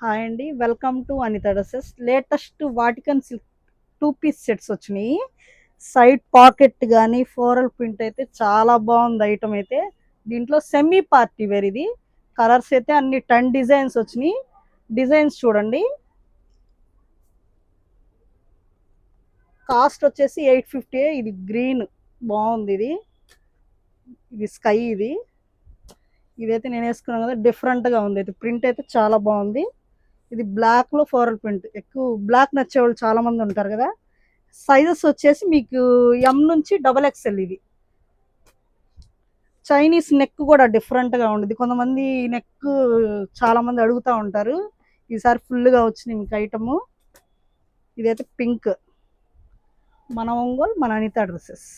Hi అండి. Welcome to Anitha dresses. Latest వాటికన్ silk 2 piece sets వచ్చినాయి. సైడ్ పాకెట్ గానీ, ఫ్లోరల్ ప్రింట్ అయితే చాలా బాగుంది ఐటమ్ అయితే. దీంట్లో సెమీ పార్టీ వేర్ ఇది. కలర్స్ అయితే అన్ని 10 డిజైన్స్ వచ్చినాయి. డిజైన్స్ చూడండి. కాస్ట్ వచ్చేసి 850. ఇది గ్రీన్ బాగుంది. ఇది స్కై ఇదైతే నేను వేసుకున్నాను కదా, డిఫరెంట్గా ఉంది. అయితే ప్రింట్ అయితే చాలా బాగుంది. ఇది బ్లాక్ లో ఫ్లోరల్ ప్రింట్. ఎక్కువ బ్లాక్ నచ్చే వాళ్ళు చాలా మంది ఉంటారు కదా. సైజెస్ వచ్చేసి మీకు ఎం నుంచి XXL. ఇది చైనీస్ నెక్ కూడా డిఫరెంట్ గా ఉండదు. కొంతమంది నెక్ చాలా మంది అడుగుతా ఉంటారు. ఈసారి ఫుల్ గా వచ్చింది మీకు ఐటమ్. ఇదైతే పింక్. మన ఒంగోలు, మన అనిత డ్రెస్సెస్.